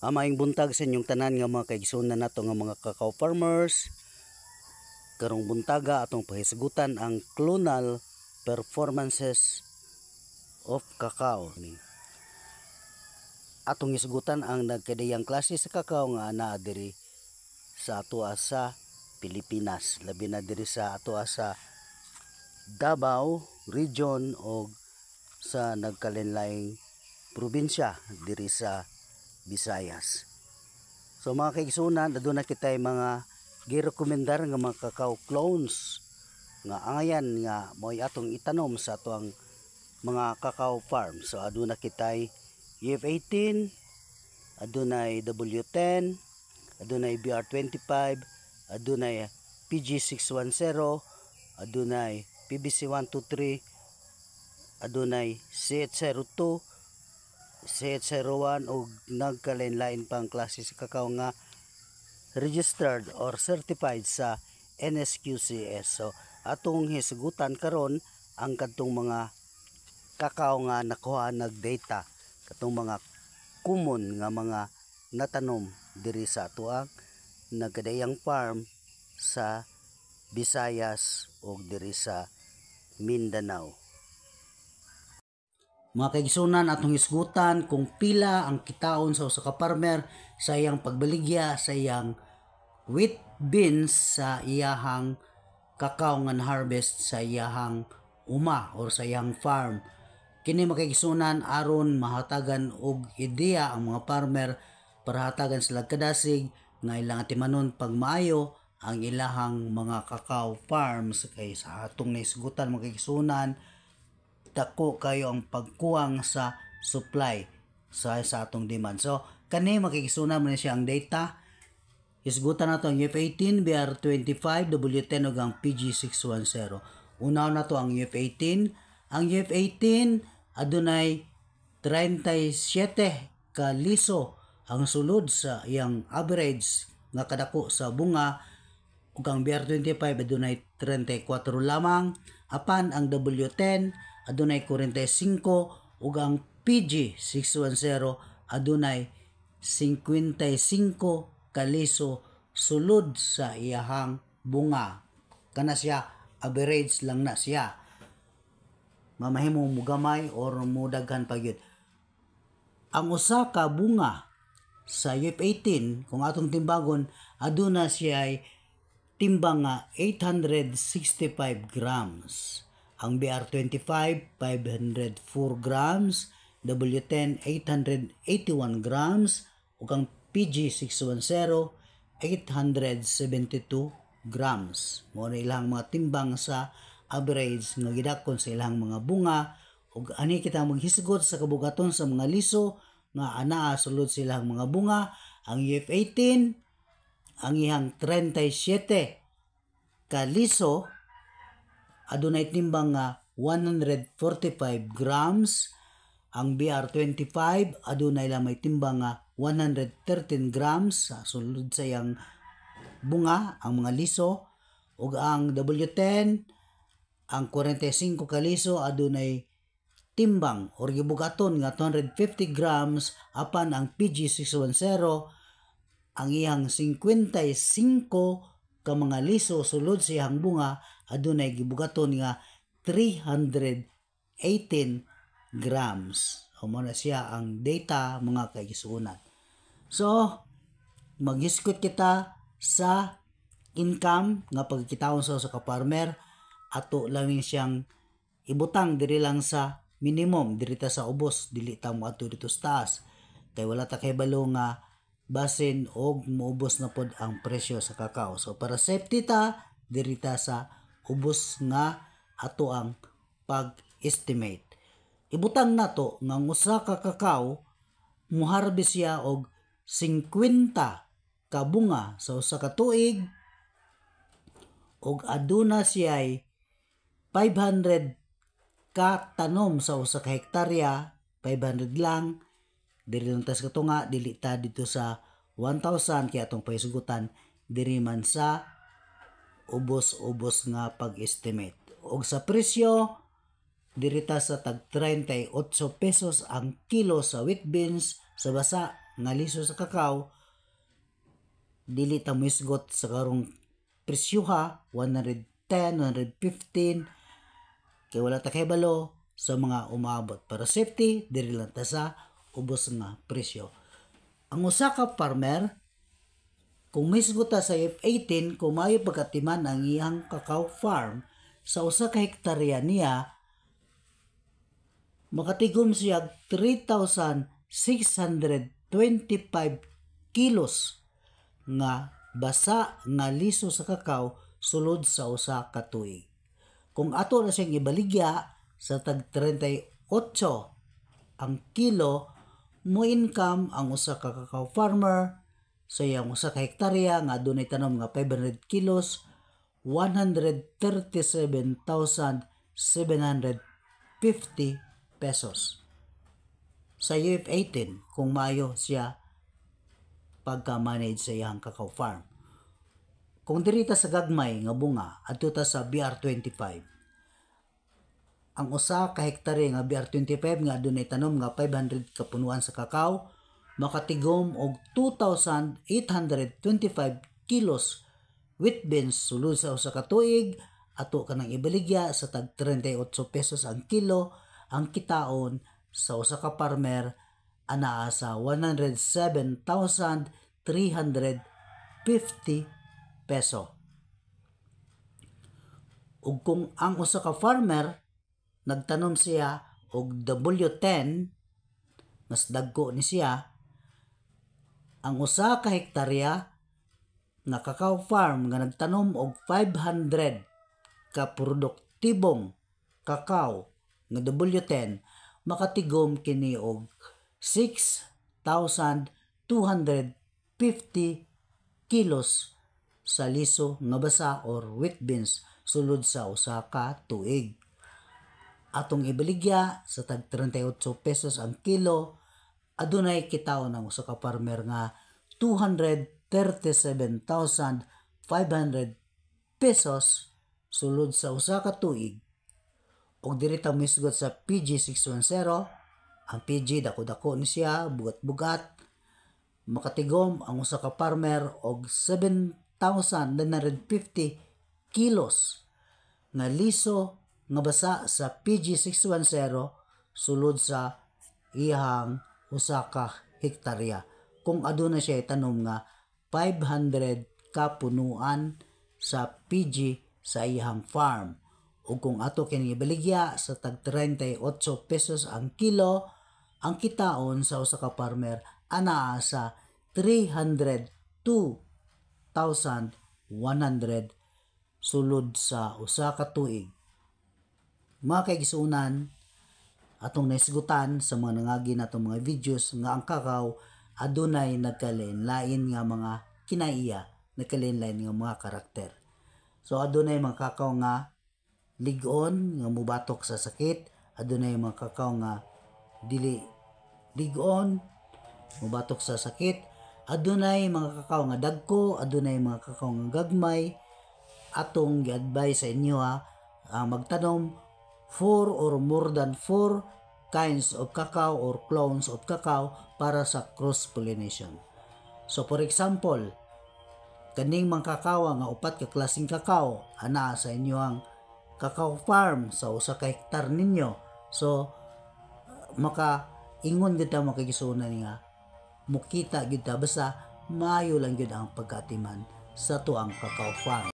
Maayong buntag sa inyong tanan nga mga kaigsunan nato nga mga cacao farmers. Karong buntaga atong pahisgutan ang clonal performances of cacao. Atong hisgutan ang nagkadayang klase sa cacao nga anaa diri sa atoa sa Pilipinas, labi na diri sa atoa sa Davao region o sa nagkalinlaing probinsya diri sa Visayas. So mga kaigsunan, aduna kitay mga girekomendar nga mga cacao clones nga angayan nga mo'y atong itanom sa atoang mga cacao farm. So aduna kitay EF18, adunay W10, adunay BR25, adunay PG610, adunay PBC123, adunay CH02, CH01 o nagkalain-lain pang klase sa cacao nga registered or certified sa NSQCS. So atong hisgutan karon ang kadtong mga cacao nga nakuha nagdata, katong mga common nga mga natanom diri sa atoang nagkadayang farm sa Visayas o diri sa Mindanao. Mga kaigsunan, atong hisgutan kung pila ang kitaon sa usa ka farmer sa iyang pagbaligya sa iyang wheat beans sa iyahang cacao nga harvest sa iyahang uma or sa iyang farm. Kini makaigsunan aron mahatagan og ideya ang mga farmer para hatagan sila kadasig nga ilang atimanon pag maayo ang ilahang mga cacao farms. Kay sa atong naisgutan mga kaigsunan, dako kayo ang pagkuwang sa supply sa atong demand. So kani makikisuna mo na siya ang data. Isgutan nato ang UF18, BR25, W10 ug ang PG610. Unaw na to ang UF18. Ang UF18 adunay 37 ka liso ang sulod sa iyang average nga kadako sa bunga, ug ang BR25 adunay 34 lamang, apan ang W10 adunay 45 ug ang PG610 adunay 55 kaliso sulod sa iyahang bunga. Kana siya average lang na siya. Mamahimo mo gamay or mudaghan pa gyud. Ang usa ka bunga sa UF18 kung atong timbangon aduna siya ay timbang nga 865 grams. Ang BR25 504 grams, W10 881 grams ug ang PG610 872 grams. Mao na ilang mga timbang sa average nga gidakon sa ilang mga bunga, ug ani kita maghisgot sa kabugaton sa mga liso nga anaa sulod silang mga bunga. Ang UF18 ang iyang 37 ka liso adunay timbang nga 145 grams. Ang BR25 adunay lamay timbang nga 113 grams sa sulod sa iyang bunga ang mga liso, ug ang W10 ang 45 ka liso adunay timbang or gibugaton nga 250 grams, apan ang PG610 ang iyang 55 ka mga liso sulod sa iyang bunga adunay gibugaton nga 318 grams. O mo na siya ang data mga kaigsunan. So maghiskot kita sa income nga pagkitaon sa usa ka farmer, ato lang siyang ibutang diri lang sa minimum, diri ta sa ubos, dili ta mo ato dito sa taas. Kay wala ta kay balo nga basin og moubos na pod ang presyo sa cacao. So para safety ta, diri ta sa ubos nga ato ang pag-estimate. Ibutang nato nga usa ka cacao muharvest siya og 50 ka bunga sa usa ka tuig, ug aduna siya ay 500 ka tanom sa usa ka hektarya, 500 lang. Diri lang tas katunga, dili ta dito sa 1,000 kaya atong pahisgutan diri man sa ubos-ubos nga pag-estimate. Og sa presyo diri ta sa tag 38 pesos ang kilo sa wheat beans, sa basa nga liso sa kakao, dili ta misgot sa karong presyoha 110, 115 kay wala ta kahibalo sa mga umabot. Para safety, diri lang ta sa ubos nga presyo. Ang usa ka farmer, kung misgot ta sa F18, kung maayo pagkatiman ang iyang cacao farm, sa usa ka hektarya niya, makatigom siya 3,625 kilos nga basa nga liso sa kakao sulod sa usa ka tuig. Kung ato na siyang ibaligya sa tag 38 ang kilo, mo income ang usa ka cacao farmer sa iyang usa ka hektarya nga adunay tanom nga 500 kilos, 137,750 pesos. Sa UF18 kung maayo siya pagka-manage sa iyang cacao farm. Kung dirita sa gagmay nga bunga adto ta sa BR25, ang usa ka hektarya nga BR25 nga adunay tanom nga 500 ka punuan sa kakao, makatigom og 2,825 kilos wheat beans sulod sa usa ka tuig. Ato kanang ibaligya sa tag 38 pesos ang kilo. Ang kitaon sa usa ka farmer anaa sa 107,350 peso. Ug kung ang usa ka farmer nagtanom siya og W10, mas dagko ni siya, ang usa ka hektarya nga cacao farm nga nagtanom og 500 ka produktibong kakao nga W10, makatigom kini og 6,250 kilos sa liso nga basa or wheat beans sulod sa usa ka tuig. Atong ibaligya sa tag 38 pesos ang kilo, adunay kitaon ang usa ka farmer nga 237,500 pesos sulod sa usa ka tuig. Og diri ta misgot sa PG610, ang PG dako-dako ni siya, bugat-bugat, makatigom ang usa ka farmer og 7,950 kilos nga liso nga basa sa PG610 sulod sa iyang usa ka hektarya. Kung aduna siya itanom nga 500 ka punuan sa PG sa iyang farm. O kung ato kini ibaligya sa tag 38 pesos ang kilo, ang kitaon sa usa ka farmer anaa sa 302,100 sulod sa usa ka tuig. Mga kaigsunan, atong naisgutan sa mga nangagi natong mga videos nga ang kakao adunay nagkalain-lain nga mga kinaiya, nagkalain-lain nga mga karakter. So adunay mga kakao nga ligon nga mubatok sa sakit, adunay mga kakao nga dili ligon mubatok sa sakit, adunay mga kakao nga dagko, adunay mga kakao nga gagmay. Atong gi-advise sa inyo magtanom 4 or more than 4 kinds of cacao or clones of cacao para sa cross-pollination. So for example, kaning mga kakao nga upat ka klaseng kakao ana sa inyong cacao farm sa usa ka hektar ninyo. So maka-ingon gid ta makigisunan nga mukita gid ta basta maayo lang gid ang pagkatiman sa tuang cacao farm.